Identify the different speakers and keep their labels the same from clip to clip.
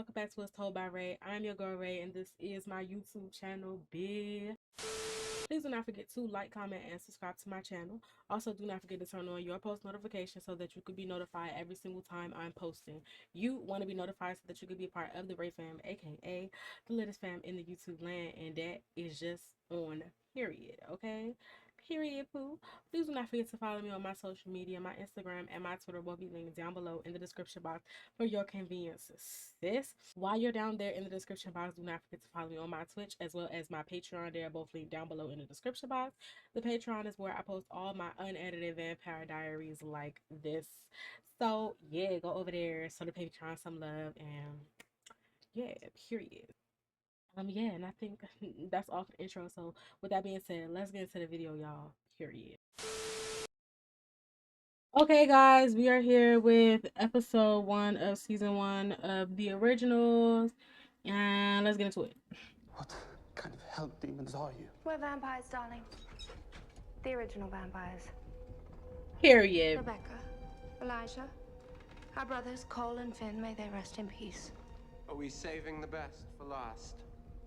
Speaker 1: welcome back to What's Told by Ray. I'm your girl Ray, and this is my YouTube channel, bitch. Please do not forget to like, comment, and subscribe to my channel. Also, do not forget to turn on your post notifications so that you could be notified every single time I'm posting. You want to be notified so that you could be a part of the Ray fam, aka the latest fam in the YouTube land, and that is just on period, okay? Period, poo. Please do not forget to follow me on my social media. My Instagram and my Twitter will be linked down below in the description box for your convenience, sis. While you're down there in the description box, do not forget to follow me on my Twitch as well as my Patreon. They are both linked down below in the description box. The Patreon is where I post all my unedited vampire diaries like this. So yeah, go over there, show the Patreon some love, and yeah, period. Yeah, and I think that's all for the intro. So with that being said, let's get into the video, y'all. Period. Okay, guys, we are here with episode 1 of season 1 of the originals, and let's get into it.
Speaker 2: What kind of hell demons are you?
Speaker 3: We're vampires, darling. The original vampires.
Speaker 1: Period.
Speaker 3: Rebecca, Elijah, our brothers Cole and Finn, may they rest in peace.
Speaker 4: Are we saving the best for last?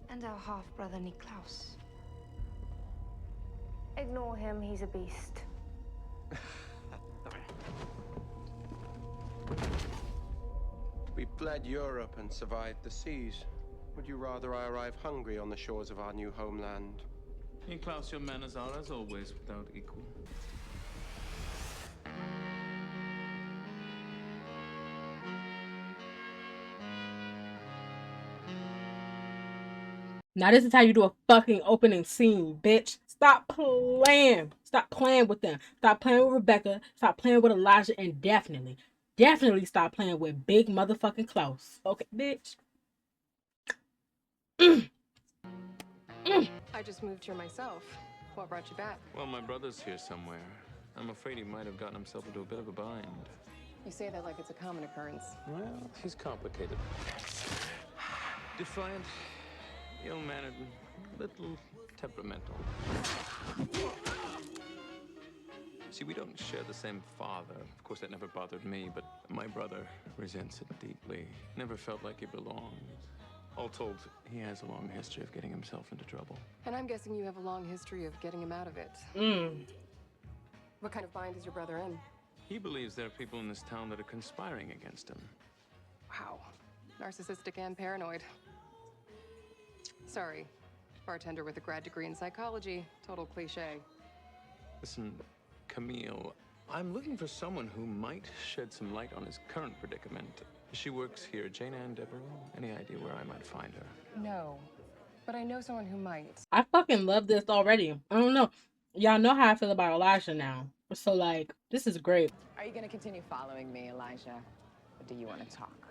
Speaker 3: And our half-brother Niklaus. Ignore him, he's a beast.
Speaker 4: We fled Europe and survived the seas. Would you rather I arrive hungry on the shores of our new homeland?
Speaker 5: Niklaus, your manners are, as always, without equal.
Speaker 1: Now this is how you do a fucking opening scene, bitch. Stop playing. Stop playing with them. Stop playing with Rebecca. Stop playing with Elijah, and definitely stop playing with big motherfucking Klaus. Okay, bitch.
Speaker 6: I just moved here myself. What brought you back?
Speaker 5: Well, my brother's here somewhere. I'm afraid he might have gotten himself into a bit of a bind.
Speaker 6: You say that like it's a common occurrence.
Speaker 5: Well, he's complicated. Defiant, ill-mannered, little temperamental. See, we don't share the same father. Of course, that never bothered me, but my brother resents it deeply. Never felt like he belonged. All told, he has a long history of getting himself into trouble.
Speaker 6: And I'm guessing you have a long history of getting him out of it. What kind of bind is your brother in?
Speaker 5: He believes there are people in this town that are conspiring against him.
Speaker 6: Wow. Narcissistic and paranoid. Sorry. Bartender with a grad degree in psychology. Total cliche.
Speaker 5: Listen, Camille, I'm looking for someone who might shed some light on his current predicament. She works here. Jane Ann Devereaux? Any idea where I might find her?
Speaker 6: No. But I know someone who might.
Speaker 1: I fucking love this already. I don't know. Y'all know how I feel about Elijah now. So, like, this is great.
Speaker 7: Are you gonna continue following me, Elijah? Or do you want to talk?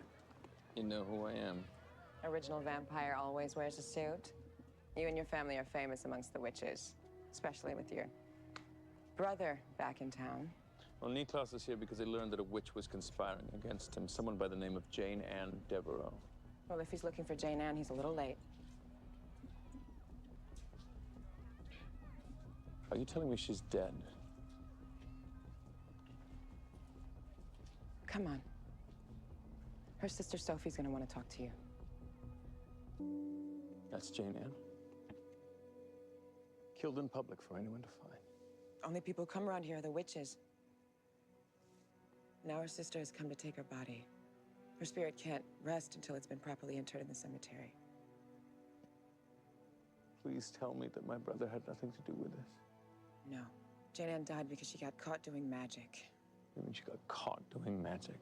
Speaker 5: You know who I am.
Speaker 7: Original vampire always wears a suit. You and your family are famous amongst the witches, especially with your brother back in town.
Speaker 5: Well, Niklaus is here because he learned that a witch was conspiring against him. Someone by the name of Jane Ann Devereaux.
Speaker 7: Well, if he's looking for Jane Ann, he's a little late.
Speaker 5: Are you telling me she's dead?
Speaker 7: Come on. Her sister Sophie's gonna want to talk to you.
Speaker 5: That's Jane Ann. Killed in public for anyone to find.
Speaker 7: Only people who come around here are the witches. Now her sister has come to take her body. Her spirit can't rest until it's been properly interred in the cemetery.
Speaker 5: Please tell me that my brother had nothing to do with this.
Speaker 7: No. Jane Ann died because she got caught doing magic.
Speaker 5: You mean she got caught doing magic?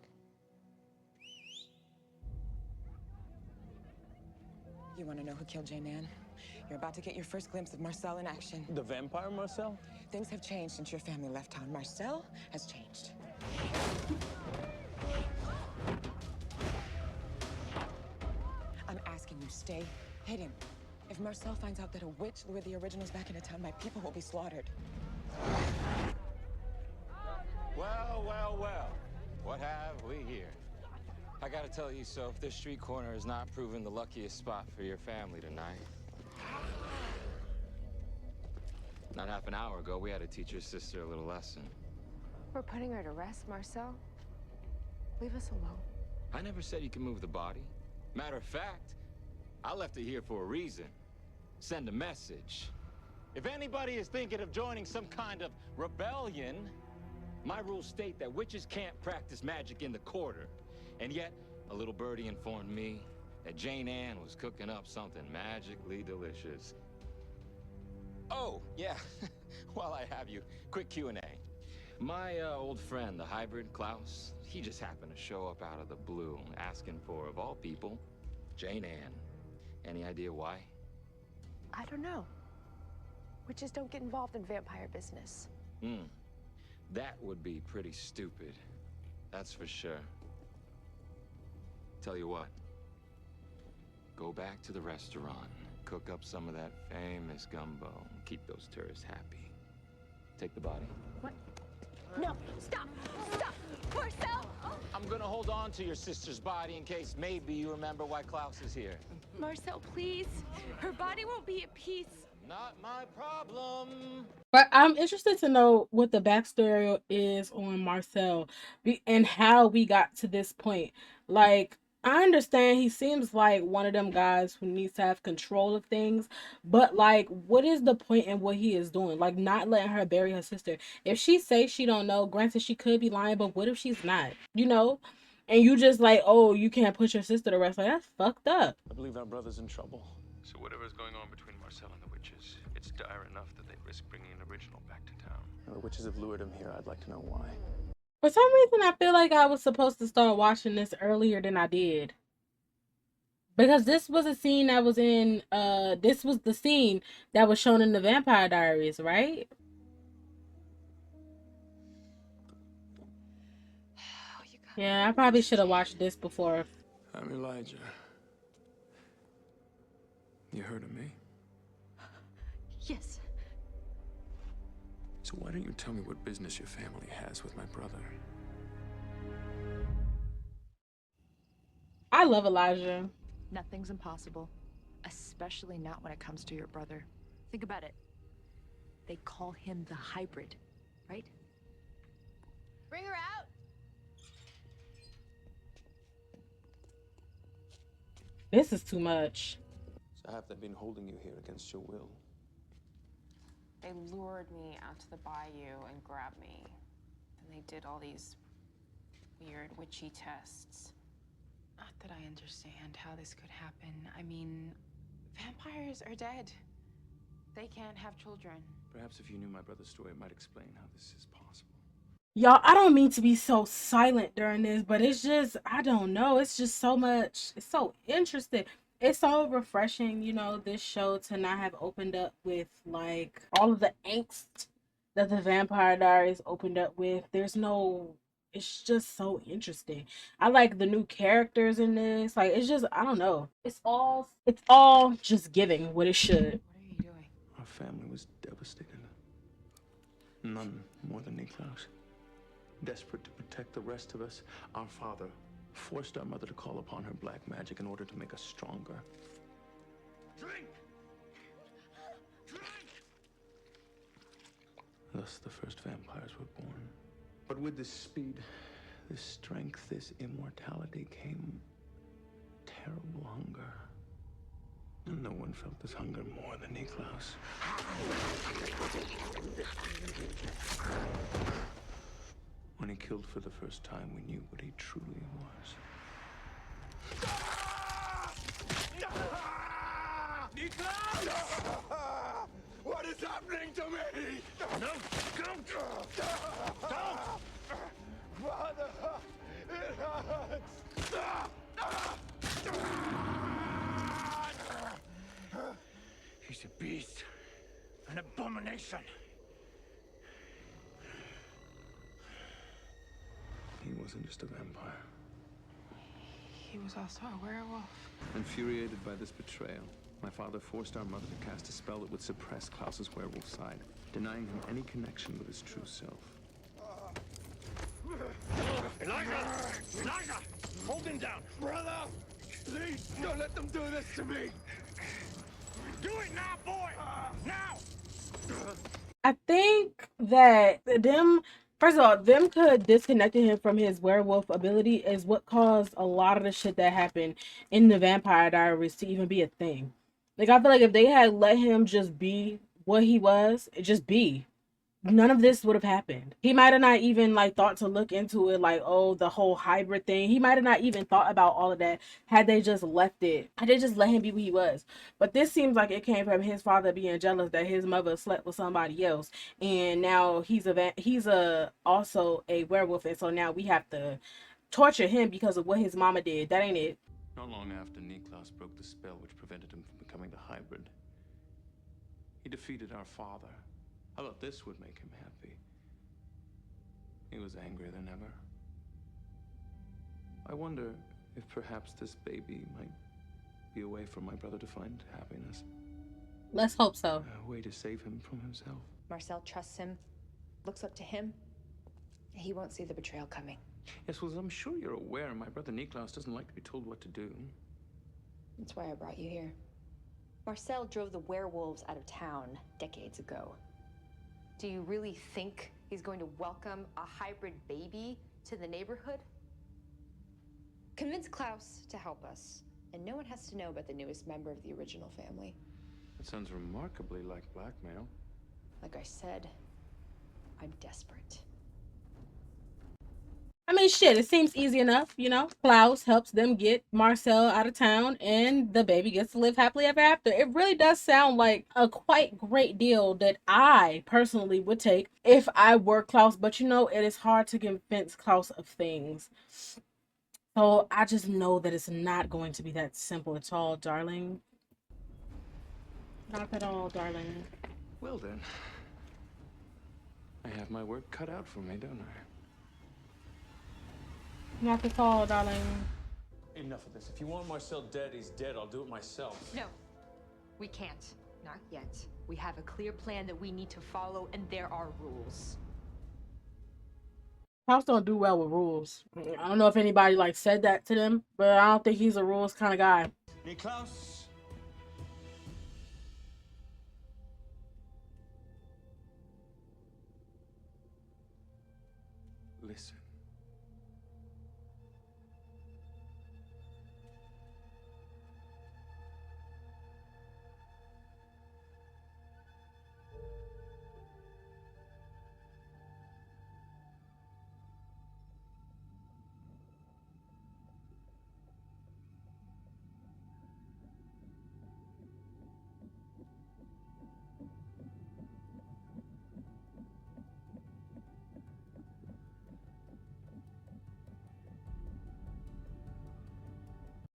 Speaker 7: You want to know who killed Jane Ann? You're about to get your first glimpse of Marcel in action.
Speaker 5: The vampire Marcel?
Speaker 7: Things have changed since your family left town. Marcel has changed. I'm asking you, stay hidden. If Marcel finds out that a witch lured the originals back into town, my people will be slaughtered.
Speaker 8: Well, well, well. What have we here? I gotta tell you, Soph, this street corner has not proven the luckiest spot for your family tonight. Not half an hour ago, we had to teach your sister a little lesson.
Speaker 6: We're putting her to rest, Marcel. Leave us alone.
Speaker 8: I never said you can move the body. Matter of fact, I left it here for a reason. Send a message. If anybody is thinking of joining some kind of rebellion, my rules state that witches can't practice magic in the quarter. And yet, a little birdie informed me that Jane Ann was cooking up something magically delicious. Oh, yeah. While I have you, quick Q&A. My old friend, the hybrid, Klaus, he just happened to show up out of the blue, asking for, of all people, Jane Ann. Any idea why?
Speaker 9: I don't know. Witches don't get involved in vampire business.
Speaker 8: That would be pretty stupid. That's for sure. Tell you what. Go back to the restaurant, cook up some of that famous gumbo, and keep those tourists happy. Take the body.
Speaker 9: What? No, stop! Stop! Marcel!
Speaker 8: I'm gonna hold on to your sister's body in case maybe you remember why Klaus is here.
Speaker 9: Marcel, please. Her body won't be at peace.
Speaker 8: Not my problem.
Speaker 1: But I'm interested to know what the backstory is on Marcel and how we got to this point. Like, I understand he seems like one of them guys who needs to have control of things, but like, what is the point in what he is doing? Like, not letting her bury her sister. If she says she don't know, granted she could be lying, but what if she's not? You know? And you just like, oh, you can't put your sister to rest. Like, that's fucked up.
Speaker 2: I believe our brother's in trouble.
Speaker 5: So whatever's going on between Marcel and the witches, it's dire enough that they'd risk bringing an original back to town.
Speaker 2: The witches have lured him here. I'd like to know why.
Speaker 1: For some reason, I feel like I was supposed to start watching this earlier than I did. Because this was a scene that was in, this was the scene that was shown in the Vampire Diaries, right? Yeah, I probably should have watched this before.
Speaker 5: I'm Elijah. You heard of me?
Speaker 9: Yes.
Speaker 5: So why don't you tell me what business your family has with my brother?
Speaker 1: I love Elijah.
Speaker 10: Nothing's impossible, especially not when it comes to your brother. Think about it. They call him the hybrid, right?
Speaker 3: Bring her out.
Speaker 1: This is too much.
Speaker 2: So have they been holding you here against your will?
Speaker 11: They lured me out to the bayou and grabbed me. And they did all these weird witchy tests. Not that I understand how this could happen. I mean, vampires are dead. They can't have children.
Speaker 5: Perhaps if you knew my brother's story, it might explain how this is possible.
Speaker 1: Y'all, I don't mean to be so silent during this, but it's just, I don't know. It's just so much. It's so interesting. It's so refreshing, you know, this show to not have opened up with, like, all of the angst that the Vampire Diaries opened up with. There's no, it's just so interesting. I like the new characters in this. Like, it's just, I don't know. It's all just giving what it should.
Speaker 11: What are you doing?
Speaker 5: Our family was devastated. None more than Niklaus. Desperate to protect the rest of us, our father forced our mother to call upon her black magic in order to make us stronger. Drink! Drink! Thus the first vampires were born. But with this speed, this strength, this immortality came terrible hunger. And no one felt this hunger more than Niklaus. When he killed for the first time, we knew what he truly was.
Speaker 4: What is happening to me?
Speaker 5: No, don't!
Speaker 4: Don't! Father, it hurts!
Speaker 2: He's a beast. An abomination.
Speaker 5: He wasn't just a vampire.
Speaker 11: He was also a werewolf.
Speaker 5: Infuriated by this betrayal, my father forced our mother to cast a spell that would suppress Klaus's werewolf side, denying him any connection with his true self.
Speaker 2: Elijah! Elijah! Hold him down!
Speaker 4: Brother! Please, don't let them do this to me!
Speaker 2: Do it now, boy! Now!
Speaker 1: I think that them First of all, them could disconnecting him from his werewolf ability is what caused a lot of the shit that happened in the Vampire Diaries to even be a thing. Like, I feel like if they had let him just be what he was, just be, none of this would have happened. He might have not even like thought to look into it, like, oh, the whole hybrid thing. He might have not even thought about all of that had they just left it. Had they just let him be who he was. But this seems like it came from his father being jealous that his mother slept with somebody else, and now he's also a werewolf, and so now we have to torture him because of what his mama did. That ain't it.
Speaker 5: Not long after Niklas broke the spell which prevented him from becoming the hybrid, he defeated our father. I thought this would make him happy. He was angrier than ever. I wonder if perhaps this baby might be a way for my brother to find happiness.
Speaker 1: Let's hope so.
Speaker 5: A way to save him from himself.
Speaker 10: Marcel trusts him, looks up to him. He won't see the betrayal coming.
Speaker 5: Yes, well, I'm sure you're aware my brother Niklas doesn't like to be told what to do.
Speaker 10: That's why I brought you here. Marcel drove the werewolves out of town decades ago. Do you really think he's going to welcome a hybrid baby to the neighborhood? Convince Klaus to help us, and no one has to know about the newest member of the original family.
Speaker 5: That sounds remarkably like blackmail.
Speaker 10: Like I said, I'm desperate.
Speaker 1: I mean, shit, it seems easy enough, you know? Klaus helps them get Marcel out of town, and the baby gets to live happily ever after. It really does sound like a quite great deal that I personally would take if I were Klaus, but you know, it is hard to convince Klaus of things. So I just know that it's not going to be that simple at all, darling. Not at all, darling.
Speaker 5: Well then, I have my work cut out for me, don't I?
Speaker 1: Not at all, darling.
Speaker 12: Enough of this. If you want Marcel dead, he's dead. I'll do it myself.
Speaker 10: No, we can't. Not yet. We have a clear plan that we need to follow, and there are rules.
Speaker 1: Klaus don't do well with rules. I don't know if anybody like said that to them, but I don't think he's a rules kind of guy.
Speaker 12: Niklas?
Speaker 5: Listen.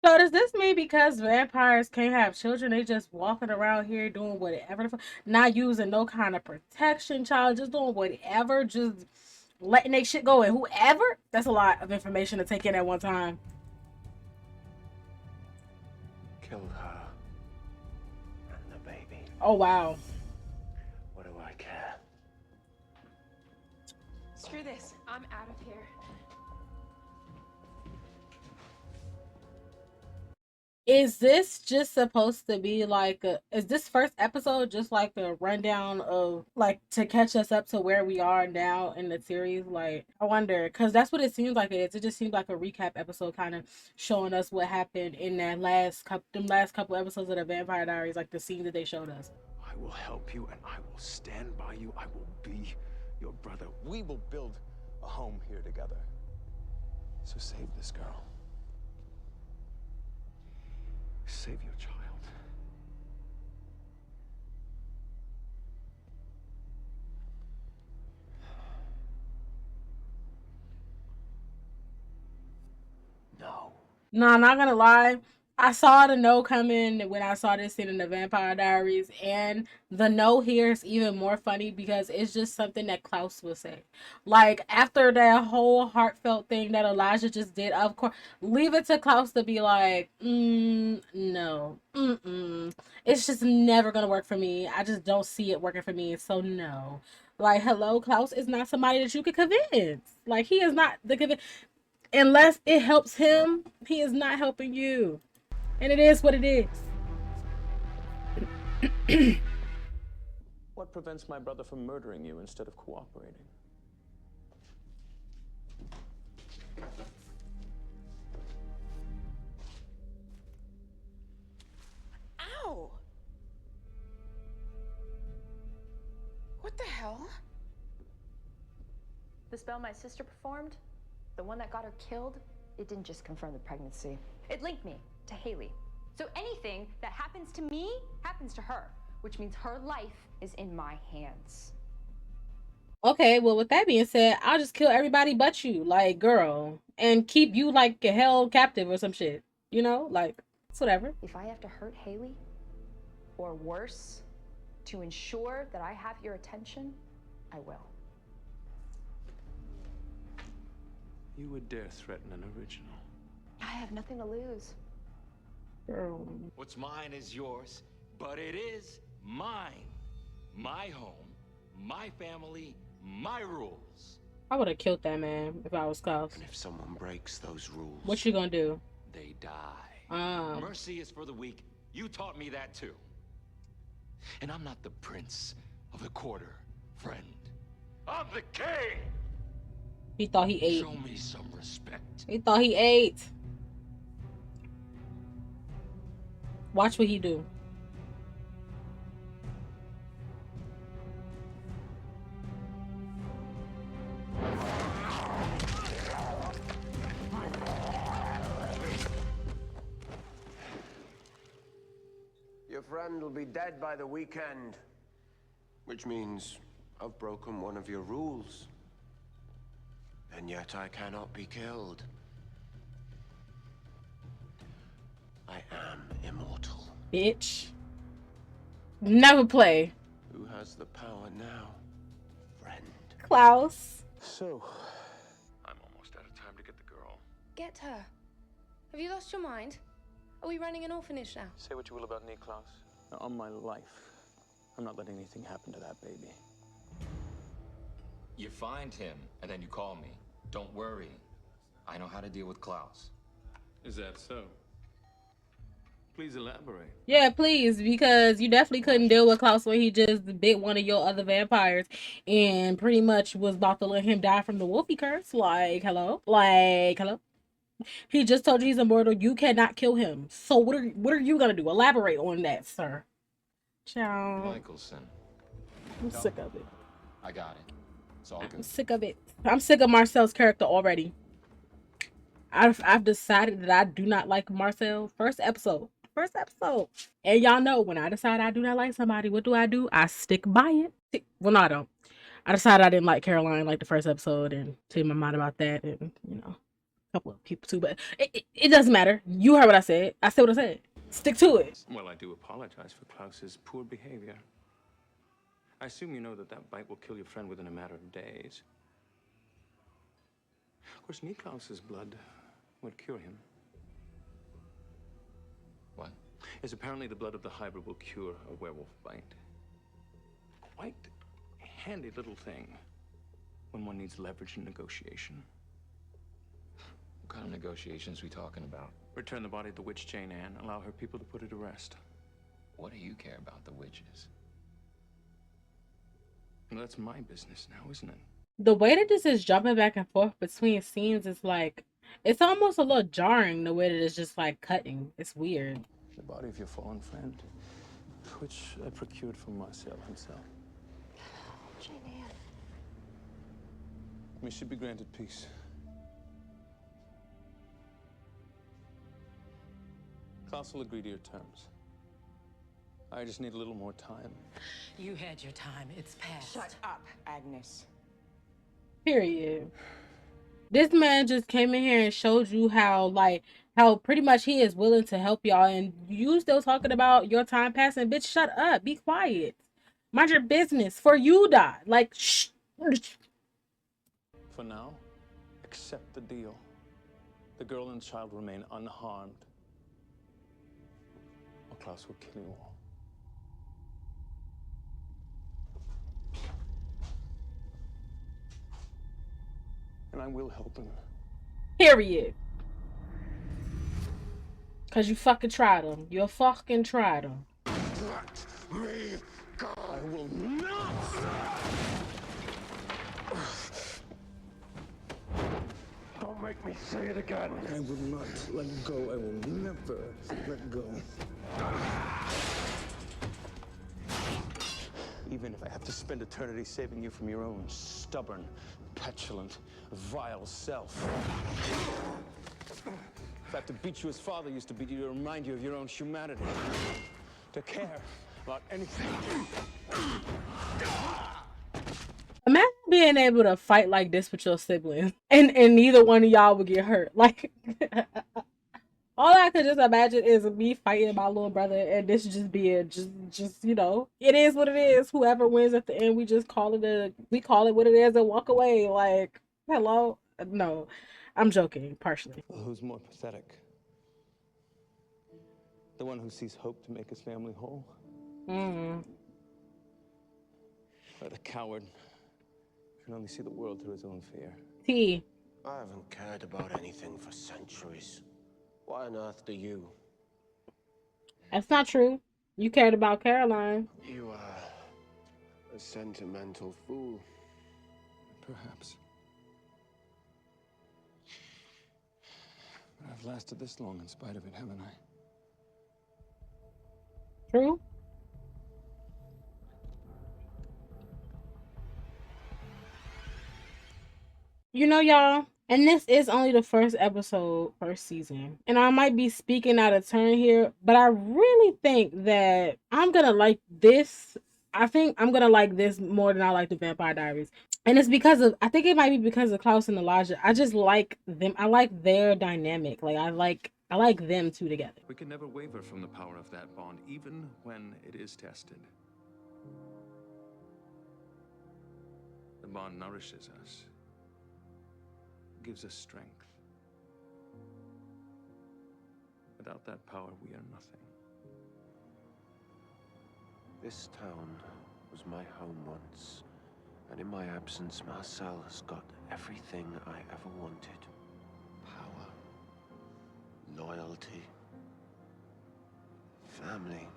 Speaker 1: So does this mean because vampires can't have children, they just walking around here doing whatever, not using no kind of protection, child, just doing whatever, just letting they shit go and whoever? That's a lot of information to take in at one time.
Speaker 4: Killed her and the baby.
Speaker 1: Oh wow.
Speaker 4: What do I care?
Speaker 11: Screw this. I'm out of here.
Speaker 1: Is this just supposed to be like is this first episode just like a rundown of like to catch us up to where we are now in the series? Like, I wonder, because that's what it seems like it is. It just seems like a recap episode, kind of showing us what happened in that last couple episodes of the Vampire Diaries, like the scene that they showed us.
Speaker 5: I will help you and I will stand by you. I will be your brother.
Speaker 12: We will build a home here together.
Speaker 5: So save this girl. Save your child.
Speaker 12: No.
Speaker 1: Nah, not gonna lie. I saw the no coming when I saw this scene in the Vampire Diaries, and the no here is even more funny because it's just something that Klaus will say. Like, after that whole heartfelt thing that Elijah just did, of course, leave it to Klaus to be like, no, it's just never gonna work for me. I just don't see it working for me, so no. Like, hello, Klaus is not somebody that you could convince. Like, he is not the unless it helps him, he is not helping you. And it is what it is.
Speaker 12: What prevents my brother from murdering you instead of cooperating?
Speaker 11: Ow! What the hell?
Speaker 10: The spell my sister performed, the one that got her killed, it didn't just confirm the pregnancy. It linked me to Haley. So anything that happens to me happens to her, which means her life is in my hands.
Speaker 1: Okay, well, with that being said, I'll just kill everybody but you, like, girl, and keep you, like, held captive or some shit. You know? Like, it's whatever.
Speaker 10: If I have to hurt Haley, or worse, to ensure that I have your attention, I will.
Speaker 5: You would dare threaten an original.
Speaker 10: I have nothing to lose.
Speaker 1: Girl.
Speaker 8: What's mine is yours, but it is mine. My home, my family, my rules.
Speaker 1: I would have killed that man if I was Klaus.
Speaker 4: And if someone breaks those rules,
Speaker 1: What you gonna do?
Speaker 8: They die.
Speaker 1: Mercy
Speaker 8: is for the weak. You taught me that too. And I'm not the prince of the quarter, friend. I'm the king.
Speaker 1: He thought he ate.
Speaker 8: Show me some respect.
Speaker 1: He thought he ate. Watch what he do.
Speaker 4: your friend will be dead by the weekend. Which means I've broken one of your rules. And yet I cannot be killed. I am immortal.
Speaker 1: Bitch. Never play.
Speaker 4: Who has the power now, friend?
Speaker 1: Klaus.
Speaker 5: So, I'm almost out of time to get the girl.
Speaker 3: Get her. Have you lost your mind? Are we running an orphanage now?
Speaker 5: Say what you will about Niklaus. On my life, I'm not letting anything happen to that baby.
Speaker 8: You find him, and then you call me. Don't worry. I know how to deal with Klaus.
Speaker 5: Is that so? Please elaborate.
Speaker 1: Yeah, please, because you definitely couldn't deal with Klaus when he just bit one of your other vampires and pretty much was about to let him die from the Wolfie curse. Like, hello? Like, hello? He just told you he's immortal. You cannot kill him. So what are you gonna do? Elaborate on that, sir. Ciao.
Speaker 8: Michelson.
Speaker 1: I'm sick of it.
Speaker 8: I got it. It's all good.
Speaker 1: I'm sick of it. I'm sick of Marcel's character already. I've decided that I do not like Marcel. First episode. And y'all know when I decide I do not like somebody, what do? I stick by it. Well, no, I don't. I decided I didn't like Caroline like the first episode and changed my mind about that, and you know, a couple of people too, but it doesn't matter. You heard what I said. I said what I said. Stick to it.
Speaker 5: Well, I do apologize for Klaus's poor behavior. I assume you know that that bite will kill your friend within a matter of days. Of course, Niklaus's blood would cure him.
Speaker 8: What?
Speaker 5: Yes, apparently the blood of the hybrid will cure a werewolf bite. Quite a handy little thing when one needs leverage in negotiation.
Speaker 8: What kind of negotiations we talking about?
Speaker 5: Return the body of the witch Jane Anne, allow her people to put it to rest.
Speaker 8: What do you care about the witches?
Speaker 5: Well, that's my business now, isn't it?
Speaker 1: The way that this is jumping back and forth between scenes is like, it's almost a little jarring the way that it's just like cutting. It's weird.
Speaker 5: The body of your fallen friend, which I procured from Marcel himself.
Speaker 3: Jane Anne.
Speaker 5: May she be granted peace. Klaus will agree to your terms. I just need a little more time.
Speaker 13: You had your time. It's past.
Speaker 7: Shut up, Agnes.
Speaker 1: Period. This man just came in here and showed you how pretty much he is willing to help y'all, and you still talking about your time passing. Bitch, shut up. Be quiet. Mind your business. For you die. Like, shh.
Speaker 5: For now, accept the deal. The girl and child remain unharmed, or Klaus will kill you all. And I will help him.
Speaker 1: Period. Cause you fucking tried him. You fucking tried him.
Speaker 2: Let me go.
Speaker 5: I will not.
Speaker 2: Don't make me say it again.
Speaker 12: I will not let go. I will never let go. Even if I have to spend eternity saving you from your own stubborn, petulant, vile self. If I have to beat you as father used to beat you to remind you of your own humanity. To care about anything.
Speaker 1: Imagine being able to fight like this with your siblings and neither one of y'all would get hurt. Like, all I could just imagine is me fighting my little brother and this just being just, you know, it is what it is. Whoever wins at the end, we just call it what it is and walk away. Like, hello? No, I'm joking, partially.
Speaker 12: Well, who's more pathetic? The one who sees hope to make his family whole? Or the coward who can only see the world through his own fear?
Speaker 1: T.
Speaker 4: I haven't cared about anything for centuries. Why on earth do you?
Speaker 1: That's not true. You cared about Caroline.
Speaker 4: You are a sentimental fool.
Speaker 12: Perhaps. But I've lasted this long in spite of it, haven't I?
Speaker 1: True. You know, y'all, and this is only the first episode, first season. And I might be speaking out of turn here, but I really think that I'm going to like this. I think I'm going to like this more than I like the Vampire Diaries. And it's because of, I think it might be because of Klaus and Elijah. I just like them. I like their dynamic. Like, I like them two together.
Speaker 5: We can never waver from the power of that bond, even when it is tested. The bond nourishes us, gives us strength. Without that power, we are nothing.
Speaker 4: This town was my home once, and in my absence, Marcel has got everything I ever wanted. Power, loyalty, family.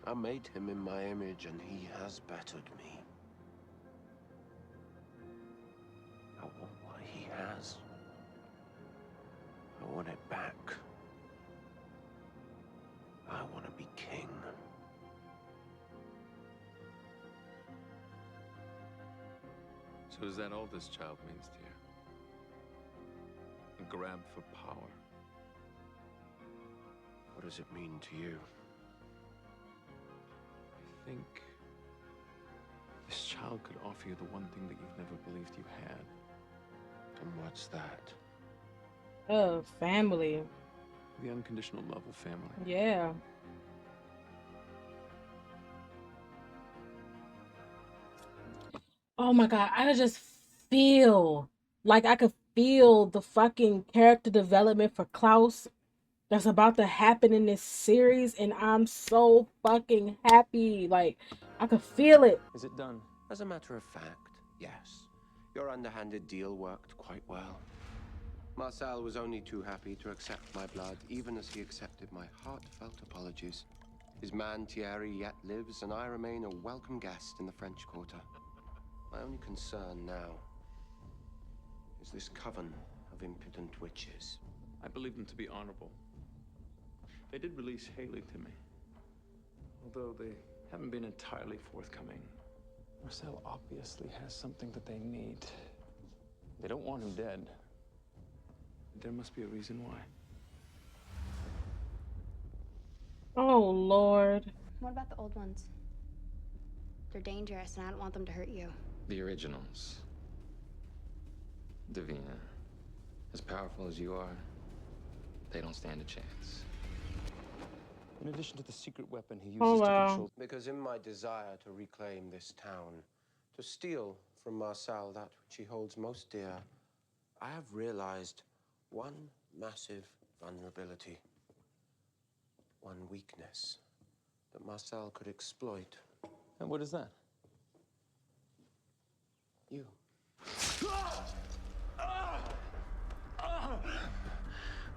Speaker 4: I made him in my image, and he has bettered me. I want what he has. I want it back. I want to be king.
Speaker 5: So is that all this child means to you? A grab for power?
Speaker 4: What does it mean to you?
Speaker 5: I think this child could offer you the one thing that you've never believed you had.
Speaker 4: And what's that?
Speaker 1: Oh, family.
Speaker 5: The unconditional love of family.
Speaker 1: Yeah. Oh my God, I just feel like I could feel the fucking character development for Klaus that's about to happen in this series, and I'm so fucking happy. Like, I could feel it.
Speaker 12: Is it done?
Speaker 4: As a matter of fact, yes. Your underhanded deal worked quite well. Marcel was only too happy to accept my blood, even as he accepted my heartfelt apologies. His man Thierry yet lives, and I remain a welcome guest in the French Quarter. My only concern now is this coven of impudent witches.
Speaker 5: I believe them to be honorable. They did release Haley to me, although they haven't been entirely forthcoming.
Speaker 12: Marcel obviously has something that they need. They don't want him dead.
Speaker 5: There must be a reason why.
Speaker 1: Oh, Lord.
Speaker 10: What about the old ones? They're dangerous, and I don't want them to hurt you.
Speaker 14: The originals. Davina, as powerful as you are, they don't stand a chance.
Speaker 12: In addition to the secret weapon he uses
Speaker 1: to
Speaker 12: control...
Speaker 4: Because in my desire to reclaim this town, to steal from Marcel that which he holds most dear, I have realized one massive vulnerability. One weakness that Marcel could exploit.
Speaker 12: And what is that?
Speaker 4: You.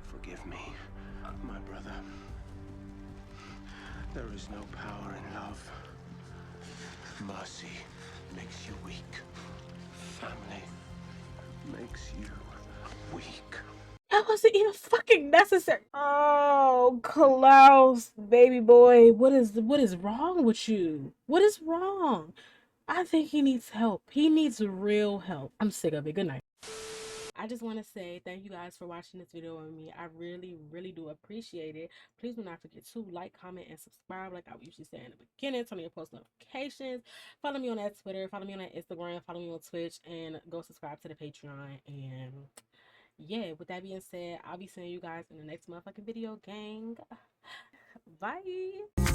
Speaker 4: Forgive me, my brother. There is no power in love. Mercy makes you weak. Family makes you
Speaker 2: weak.
Speaker 1: That wasn't even fucking necessary. Oh, Klaus, baby boy, what is wrong with you? What is wrong? I think he needs help. He needs real help. I'm sick of it. Good night. I just want to say thank you guys for watching this video with me. I really, really do appreciate it. Please do not forget to like, comment, and subscribe like I usually say in the beginning. Turn on your post notifications. Follow me on that Twitter. Follow me on that Instagram. Follow me on Twitch. And go subscribe to the Patreon. And yeah, with that being said, I'll be seeing you guys in the next motherfucking video, gang. Bye.